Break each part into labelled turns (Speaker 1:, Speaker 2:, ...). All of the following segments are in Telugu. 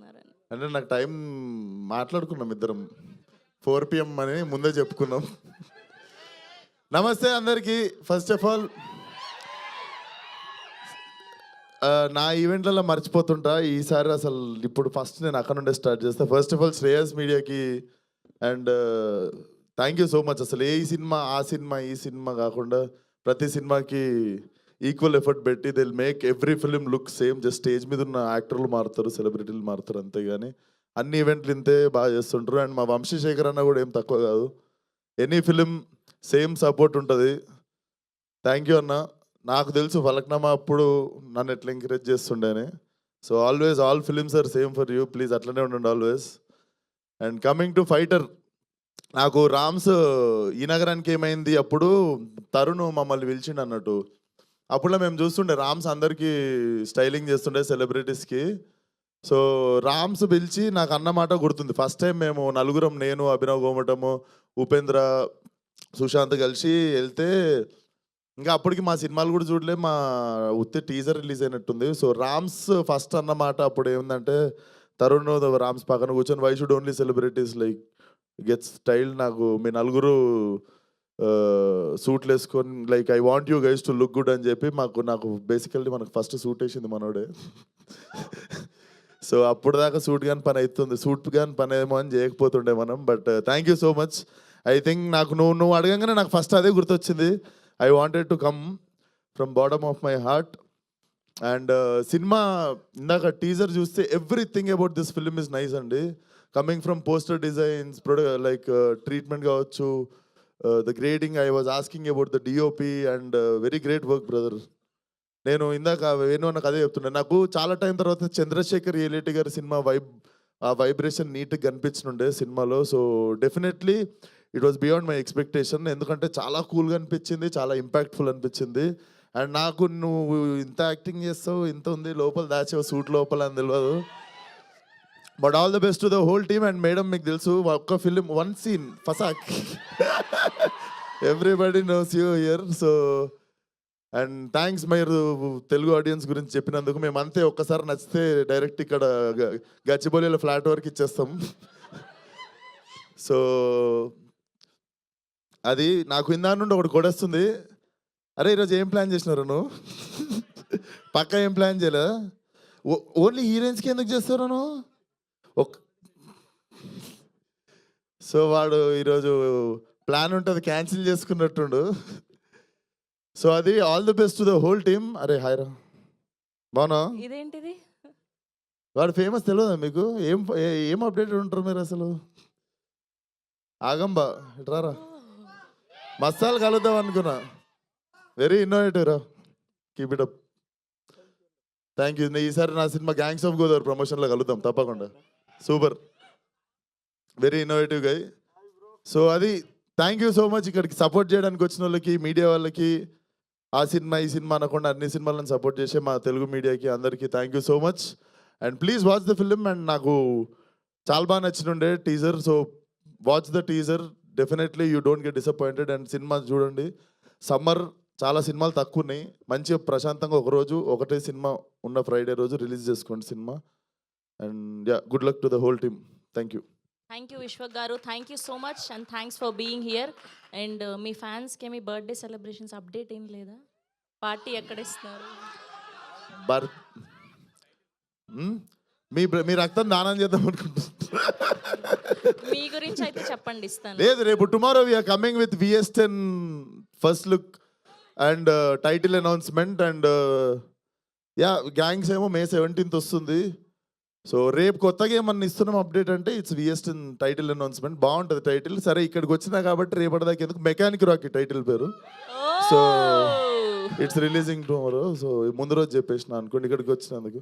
Speaker 1: చేస్తున్నారని.
Speaker 2: అంటే నాకు టైం మాట్లాడుకున్నాం ఇద్దరం 4 PM అని ముందే చెప్పుకున్నాం. నమస్తే అందరికీ. ఫస్ట్ ఆఫ్ ఆల్ నా ఈవెంట్లలో మర్చిపోతుంటా, ఈసారి అసలు ఇప్పుడు ఫస్ట్ నేను అక్కడ నుండే స్టార్ట్ చేస్తా. ఫస్ట్ ఆఫ్ ఆల్ శ్రేయస్ మీడియాకి and thank you so much. అసలు ఏ సినిమా ఆ సినిమా ఈ సినిమా కాకుండా ప్రతి సినిమాకి ఈక్వల్ ఎఫర్ట్ పెట్టి they will make every film look same. Just stage మీద ఉన్న యాక్టర్లు మారుతారు, సెలబ్రిటీలు మారుతారు అంతేగాని అన్ని ఈవెంట్లు ఇంతే బాగా చేస్తుంటారు. అండ్ మా వంశీశేఖర్ అన్న కూడా ఏం తక్కువ కాదు. ఎనీ ఫిలిం సేమ్ సపోర్ట్ ఉంటుంది. థ్యాంక్ యూ అన్న. నాకు తెలుసు ఫలక్నామా అప్పుడు నన్ను ఎట్లా ఎంకరేజ్ చేస్తుండేని. So always all films are same for you. Please అట్లనే ఉండండి always. And coming to fighter, నాకు రామ్స్ ఈ నగరానికి ఏమైంది అప్పుడు తరుణ్ మమ్మల్ని పిలిచిండు అన్నట్టు. అప్పుడు మేము చూస్తుండే రామ్స్ అందరికీ స్టైలింగ్ చేస్తుండే సెలబ్రిటీస్కి. సో రామ్స్ పిలిచి నాకు అన్నమాట గుర్తుంది. ఫస్ట్ టైం మేము నలుగురం, నేను, అభినవ్ గోమటము, ఉపేంద్ర, సుశాంత్ కలిసి వెళ్తే ఇంకా అప్పటికి మా సినిమాలు కూడా చూడలే, మా ఉత్తే టీజర్ రిలీజ్ అయినట్టుంది. సో రామ్స్ ఫస్ట్ అన్నమాట అప్పుడు ఏముందంటే, తరుణ్ రామ్స్ పక్కన కూర్చొని why should only celebrities like get style, నాకు మీ నలుగురు సూట్లు వేసుకొని like I want you guys to look good అని చెప్పి నాకు బేసికల్లీ మనకు ఫస్ట్ సూట్ వేసింది మనోడే. సో అప్పుడు దాకా సూట్ కానీ పని అవుతుంది, సూట్ కానీ పని ఏమో అని చేయకపోతుండే మనం. But thank you so much. I think నాకు నువ్వు అడగంగానే నాకు ఫస్ట్ అదే గుర్తొచ్చింది. I wanted to come from bottom of my heart. And సినిమా ఇందాక టీజర్ చూస్తే everything about this film is nice అండి. Coming from poster designs, like treatment కావచ్చు, the grading. I was asking about the DOP and very great work brother. నేను ఇందాక వేణు నాకు అదే చెప్తున్నాను. నాకు చాలా టైం తర్వాత చంద్రశేఖర్ ఏలేటి గారి సినిమా ఆ వైబ్రేషన్ నీట్గా కనిపించనుండే సినిమాలో. So definitely it was beyond my expectation. ఎందుకంటే చాలా కూల్గా అనిపించింది, చాలా ఇంపాక్ట్ఫుల్ అనిపించింది. అండ్ నాకు నువ్వు ఇంత యాక్టింగ్ చేస్తావు, ఇంత ఉంది లోపల దాచావు సూట్ లోపల అని తెలియదు. But all the best to the whole team. And madam మీకు తెలుసు ఒక్క ఫిలిం వన్ సీన్ ఫసాక్ everybody knows you here. So and thanks మీరు తెలుగు ఆడియన్స్ గురించి చెప్పినందుకు. మేము అంతే ఒక్కసారి నచ్చితే డైరెక్ట్ ఇక్కడ గచ్చిబౌలిలో ఫ్లాట్ వరకు ఇచ్చేస్తాం. సో అది నాకు ఇందా నుండి ఒకటి కొడేస్తుంది. అరే ఈరోజు ఏం ప్లాన్ చేసినారు నువ్వు? పక్క ఏం ప్లాన్ చేయలే? ఓన్లీ హీరోయిన్స్కి ఎందుకు చేస్తారు నువ్వు? సో వాడు ఈరోజు ప్లాన్ ఉంటుంది క్యాన్సిల్ చేసుకున్నట్టుండు. సో అది all the best to the whole team. అరే హాయ్రా, బాగున్నా?
Speaker 1: ఇదేంటిది?
Speaker 2: వాడు ఫేమస్ తెలియదా మీకు? ఏం అప్డేటెడ్ ఉంటారు మీరు అసలు? ఆగంబా ఇట్రారా, మసాలు కలుద్దాం అనుకున్నా. వెరీ ఇన్నోవేటివ్ రా, keep it up. Thank you. ఈసారి నా సినిమా గ్యాంగ్స్ ఆఫ్ గోదావరి ప్రమోషన్లో కలుద్దాం తప్పకుండా. సూపర్, వెరీ ఇన్నోవేటివ్ గై. సో అది థ్యాంక్ యూ సో మచ్. ఇక్కడికి సపోర్ట్ చేయడానికి వచ్చిన వాళ్ళకి, మీడియా వాళ్ళకి, ఆ సినిమా ఈ సినిమా అనకుండా అన్ని సినిమాలను సపోర్ట్ చేసే మా తెలుగు మీడియాకి అందరికీ thank you so much. And please watch the film. And నాకు చాలా బాగా నచ్చినుండే teaser. So watch the teaser, definitely you don't get disappointed. And సినిమా చూడండి. సమ్మర్ చాలా సినిమాలు తక్కువ ఉన్నాయి, మంచిగా ప్రశాంతంగా ఒకరోజు ఒకటే సినిమా ఉన్న ఫ్రైడే రోజు రిలీజ్ చేసుకోండి సినిమా. And yeah, good luck to the whole team. Thank you.
Speaker 1: Thank you Vishwak garu, thank you so much and thanks for being here. And మీ ఫ్యాన్స్కి మీ బర్త్డే సెలబ్రేషన్స్ అప్డేట్ ఏం లేదా? పార్టీ ఎక్కడ ఇస్తున్నారు?
Speaker 2: మీ రక్తం దానం చేద్దాం అనుకుంటున్నా.
Speaker 1: మీ గురించి అయితే చెప్పండి, ఇస్తాను.
Speaker 2: లేదు, రేపు tomorrow we're coming with VS10 first look and title announcement. And yeah, gangs ఏమో May 17th వస్తుంది. సో రేపు కొత్తగా ఏమన్నా ఇస్తున్నాం అప్డేట్ అంటే ఇట్స్ VS10 టైటిల్ అనౌన్స్మెంట్. బాగుంటుంది టైటిల్. సరే ఇక్కడికి వచ్చినా కాబట్టి రేపటిదాకా ఎందుకు, మెకానిక్ రాకీ టైటిల్ పేరు. So it's releasing tomorrow. So ముందు రోజు చెప్పేసిన అనుకోండి ఇక్కడికి వచ్చినందుకు.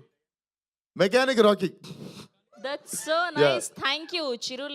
Speaker 2: Mechanic Rocky.
Speaker 1: That's so nice. Thank you Chiru.